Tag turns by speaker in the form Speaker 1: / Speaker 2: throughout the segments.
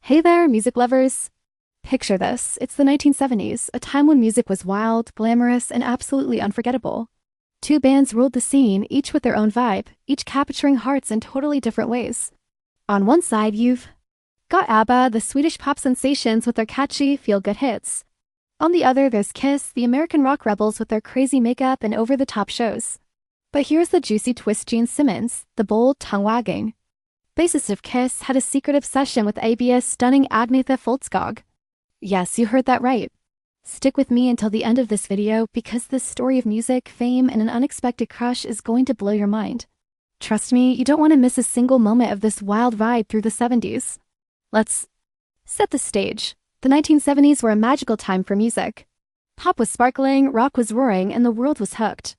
Speaker 1: Hey there, music lovers! Picture this, it's the 1970s, a time when music was wild, glamorous, and absolutely unforgettable. Two bands ruled the scene, each with their own vibe, each capturing hearts in totally different ways. On one side, you've got ABBA, the Swedish pop sensations with their catchy, feel-good hits. On the other, there's Kiss, the American rock rebels with their crazy makeup and over-the-top shows. But here's the juicy twist: Gene Simmons, the bold, tongue-wagging bassist of Kiss, had a secret obsession with ABBA's stunning Agnetha Fältskog. Yes, you heard that right. Stick with me until the end of this video because this story of music, fame, and an unexpected crush is going to blow your mind. Trust me, you don't want to miss a single moment of this wild ride through the 70s. Let's set the stage. The 1970s were a magical time for music. Pop was sparkling, rock was roaring, and the world was hooked.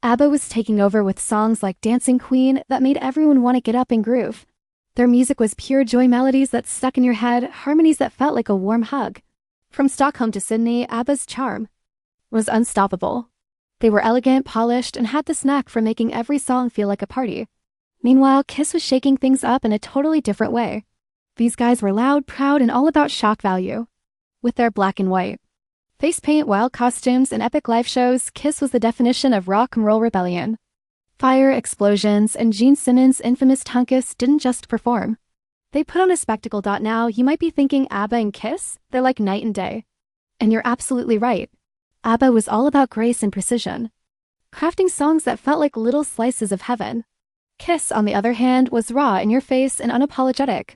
Speaker 1: ABBA was taking over with songs like Dancing Queen that made everyone want to get up and groove. Their music was pure joy, melodies that stuck in your head, harmonies that felt like a warm hug. From Stockholm to Sydney, ABBA's charm was unstoppable. They were elegant, polished, and had this knack for making every song feel like a party. Meanwhile, Kiss was shaking things up in a totally different way. These guys were loud, proud, and all about shock value. With their black and white face paint, wild costumes, and epic live shows, Kiss was the definition of rock and roll rebellion. Fire, explosions, and Gene Simmons' infamous Tunkus didn't just perform. They put on a spectacle. Now, you might be thinking ABBA and Kiss? They're like night and day. And you're absolutely right. ABBA was all about grace and precision, crafting songs that felt like little slices of heaven. Kiss, on the other hand, was raw, in your face, and unapologetic.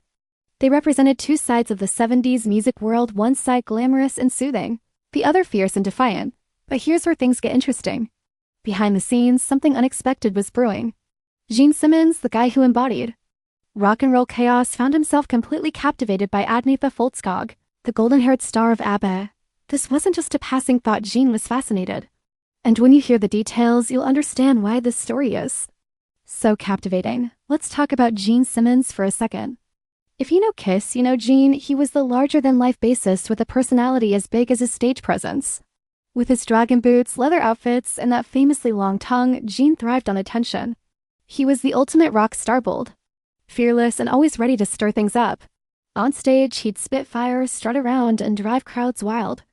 Speaker 1: They represented two sides of the 70s music world, one side glamorous and soothing, the other fierce and defiant. But here's where things get interesting. Behind the scenes, something unexpected was brewing. Gene Simmons, the guy who embodied rock and roll chaos, found himself completely captivated by Agnetha Fältskog, the golden-haired star of ABBA. This wasn't just a passing thought. Gene was fascinated. And when you hear the details, you'll understand why this story is so captivating. Let's talk about Gene Simmons for a second. If you know Kiss, you know Gene. He was the larger-than-life bassist with a personality as big as his stage presence. With his dragon boots, leather outfits, and that famously long tongue, Gene thrived on attention. He was the ultimate rock star, bold, fearless, and always ready to stir things up. On stage, he'd spit fire, strut around, and drive crowds wild.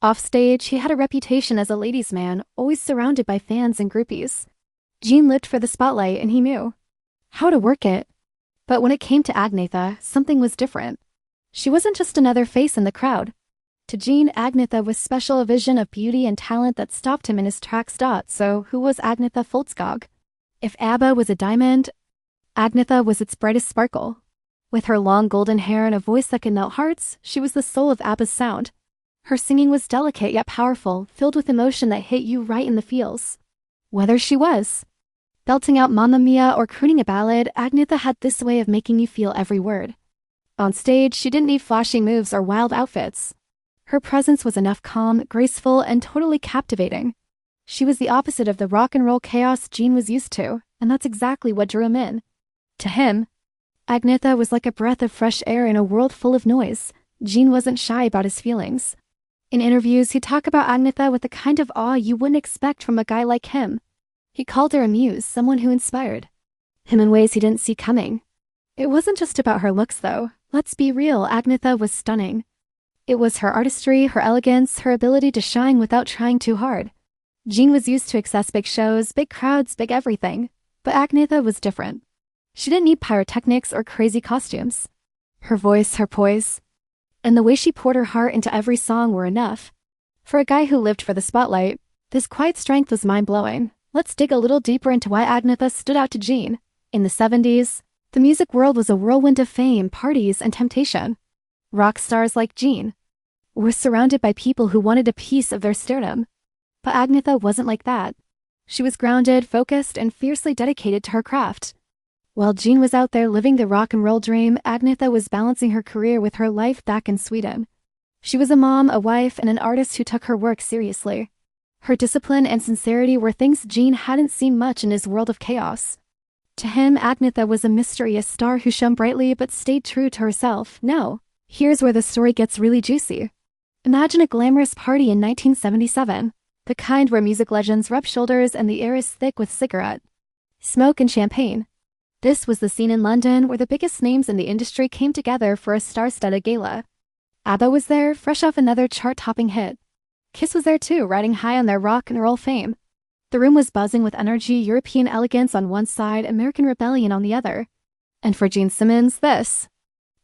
Speaker 1: Off stage, he had a reputation as a ladies' man, always surrounded by fans and groupies. Gene lived for the spotlight, and he knew how to work it. But when it came to Agnetha, something was different. She wasn't just another face in the crowd. To Gene, Agnetha was special, a vision of beauty and talent that stopped him in his tracks. So who was Agnetha Fältskog? If ABBA was a diamond, Agnetha was its brightest sparkle. With her long golden hair and a voice that could melt hearts, she was the soul of ABBA's sound. Her singing was delicate yet powerful, filled with emotion that hit you right in the feels. Whether she was belting out Mamma Mia or crooning a ballad, Agnetha had this way of making you feel every word. On stage, she didn't need flashy moves or wild outfits. Her presence was enough, calm, graceful, and totally captivating. She was the opposite of the rock and roll chaos Gene was used to, and that's exactly what drew him in. To him, Agnetha was like a breath of fresh air in a world full of noise. Gene wasn't shy about his feelings. In interviews, he'd talk about Agnetha with the kind of awe you wouldn't expect from a guy like him. He called her a muse, someone who inspired him in ways he didn't see coming. It wasn't just about her looks, though. Let's be real, Agnetha was stunning. It was her artistry, her elegance, her ability to shine without trying too hard. Gene was used to excess, big shows, big crowds, big everything. But Agnetha was different. She didn't need pyrotechnics or crazy costumes. Her voice, her poise, and the way she poured her heart into every song were enough. For a guy who lived for the spotlight, this quiet strength was mind-blowing. Let's dig a little deeper into why Agnetha stood out to Gene. In the 70s, the music world was a whirlwind of fame, parties, and temptation. Rock stars like Gene were surrounded by people who wanted a piece of their stardom. But Agnetha wasn't like that. She was grounded, focused, and fiercely dedicated to her craft. While Gene was out there living the rock and roll dream, Agnetha was balancing her career with her life back in Sweden. She was a mom, a wife, and an artist who took her work seriously. Her discipline and sincerity were things Gene hadn't seen much in his world of chaos. To him, Agnetha was a mystery, a star who shone brightly but stayed true to herself. Now, here's where the story gets really juicy. Imagine a glamorous party in 1977, the kind where music legends rub shoulders and the air is thick with cigarette smoke and champagne. This was the scene in London where the biggest names in the industry came together for a star-studded gala. ABBA was there, fresh off another chart-topping hit. Kiss was there too, riding high on their rock and roll fame. The room was buzzing with energy, European elegance on one side, American rebellion on the other. And for Gene Simmons, this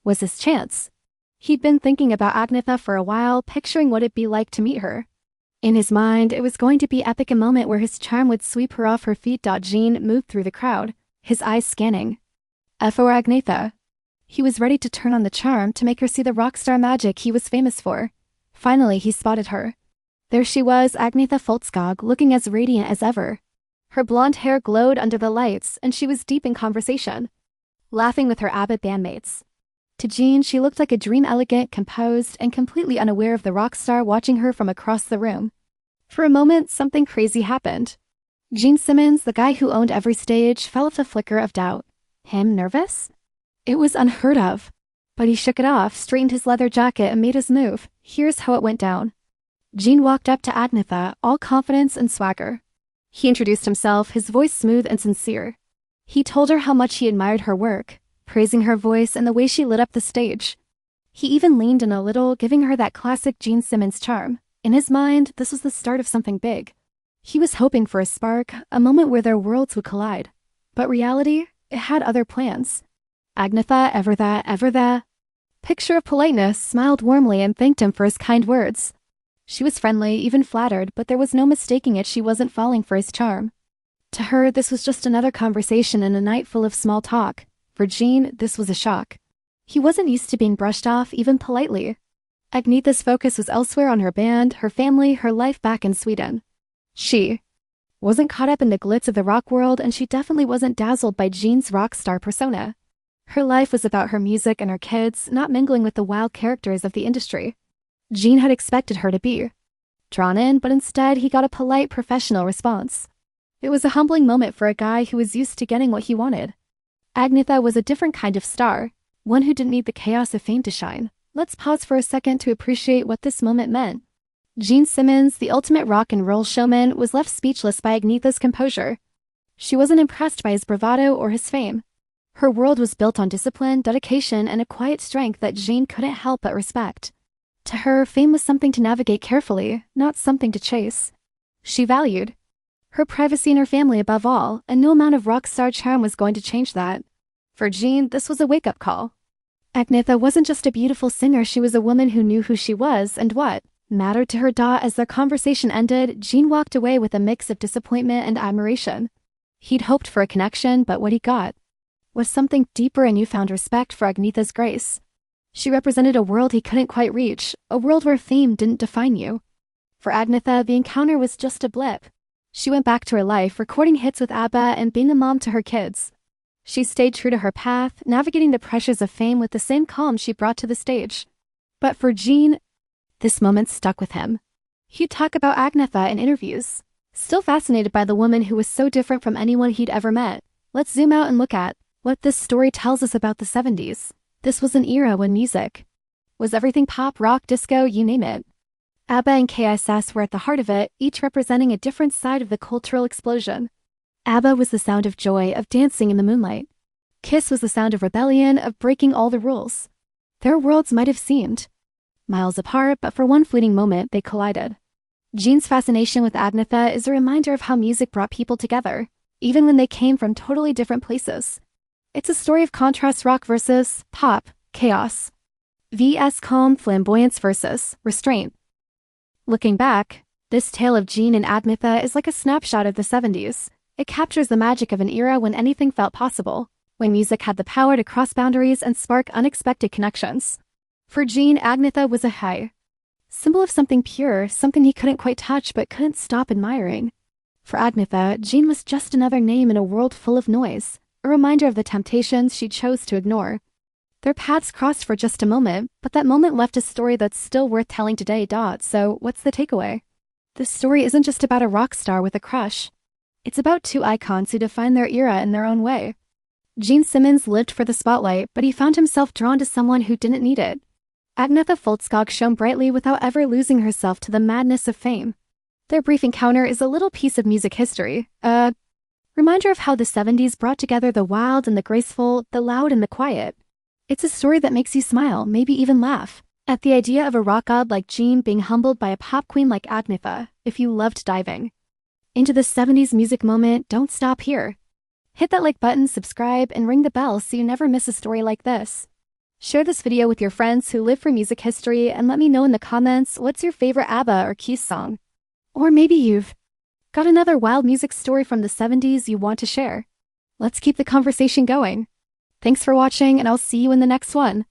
Speaker 1: was his chance. He'd been thinking about Agnetha for a while, picturing what it'd be like to meet her. In his mind, it was going to be epic, a moment where his charm would sweep her off her feet. Gene moved through the crowd, his eyes scanning. For Agnetha. He was ready to turn on the charm, to make her see the rock star magic he was famous for. Finally, he spotted her. There she was, Agnetha Fältskog, looking as radiant as ever. Her blonde hair glowed under the lights, and she was deep in conversation, laughing with her ABBA bandmates. To Gene, she looked like a dream, elegant, composed, and completely unaware of the rock star watching her from across the room. For a moment, something crazy happened. Gene Simmons, the guy who owned every stage, fell with a flicker of doubt. Him nervous? It was unheard of. But he shook it off, straightened his leather jacket, and made his move. Here's how it went down. Gene walked up to Agnetha, all confidence and swagger. He introduced himself, his voice smooth and sincere. He told her how much he admired her work, praising her voice and the way she lit up the stage. He even leaned in a little, giving her that classic Gene Simmons charm. In his mind, this was the start of something big. He was hoping for a spark, a moment where their worlds would collide. But reality, it had other plans. Agnetha, ever that picture of politeness, smiled warmly and thanked him for his kind words. She was friendly, even flattered, but there was no mistaking it, she wasn't falling for his charm. To her, this was just another conversation and a night full of small talk. For Gene, this was a shock. He wasn't used to being brushed off, even politely. Agnetha's focus was elsewhere, on her band, her family, her life back in Sweden. She wasn't caught up in the glitz of the rock world, and she definitely wasn't dazzled by Gene's rock star persona. Her life was about her music and her kids, not mingling with the wild characters of the industry Gene had expected her to be. Drawn in, but instead he got a polite, professional response. It was a humbling moment for a guy who was used to getting what he wanted. Agnetha was a different kind of star, one who didn't need the chaos of fame to shine. Let's pause for a second to appreciate what this moment meant. Gene Simmons, the ultimate rock and roll showman, was left speechless by Agnetha's composure. She wasn't impressed by his bravado or his fame. Her world was built on discipline, dedication, and a quiet strength that Gene couldn't help but respect. To her, fame was something to navigate carefully, not something to chase. She valued her privacy and her family above all, and no amount of rock star charm was going to change that. For Gene, this was a wake-up call. Agnetha wasn't just a beautiful singer, she was a woman who knew who she was and what mattered to her. As their conversation ended, Gene walked away with a mix of disappointment and admiration. He'd hoped for a connection, but what he got was something deeper, a newfound respect for Agnetha's grace. She represented a world he couldn't quite reach, a world where fame didn't define you. For Agnetha, the encounter was just a blip. She went back to her life, recording hits with ABBA and being a mom to her kids. She stayed true to her path, navigating the pressures of fame with the same calm she brought to the stage. But for Gene, this moment stuck with him. He'd talk about Agnetha in interviews, still fascinated by the woman who was so different from anyone he'd ever met. Let's zoom out and look at what this story tells us about the 70s. This was an era when music was everything: pop, rock, disco, you name it. ABBA and KISS were at the heart of it, each representing a different side of the cultural explosion. ABBA was the sound of joy, of dancing in the moonlight. KISS was the sound of rebellion, of breaking all the rules. Their worlds might have seemed miles apart, but for one fleeting moment, they collided. Gene's fascination with Agnetha is a reminder of how music brought people together, even when they came from totally different places. It's a story of contrast: rock versus pop, chaos vs calm, flamboyance versus restraint. Looking back, this tale of Gene and Agnetha is like a snapshot of the 70s. It captures the magic of an era when anything felt possible, when music had the power to cross boundaries and spark unexpected connections. For Gene, Agnetha was a high symbol of something pure, something he couldn't quite touch but couldn't stop admiring. For Agnetha, Gene was just another name in a world full of noise, a reminder of the temptations she chose to ignore. Their paths crossed for just a moment, but that moment left a story that's still worth telling today. So, what's the takeaway? This story isn't just about a rock star with a crush. It's about two icons who defined their era in their own way. Gene Simmons lived for the spotlight, but he found himself drawn to someone who didn't need it. Agnetha Fältskog shone brightly without ever losing herself to the madness of fame. Their brief encounter is a little piece of music history, a Reminder of how the 70s brought together the wild and the graceful, the loud and the quiet. It's a story that makes you smile, maybe even laugh, at the idea of a rock god like Gene being humbled by a pop queen like Agnetha, if you loved diving into the 70s music moment. Don't stop here. Hit that like button, subscribe, and ring the bell so you never miss a story like this. Share this video with your friends who live for music history and let me know in the comments what's your favorite ABBA or Kiss song. Or maybe you've got another wild music story from the 70s you want to share. Let's keep the conversation going. Thanks for watching, and I'll see you in the next one.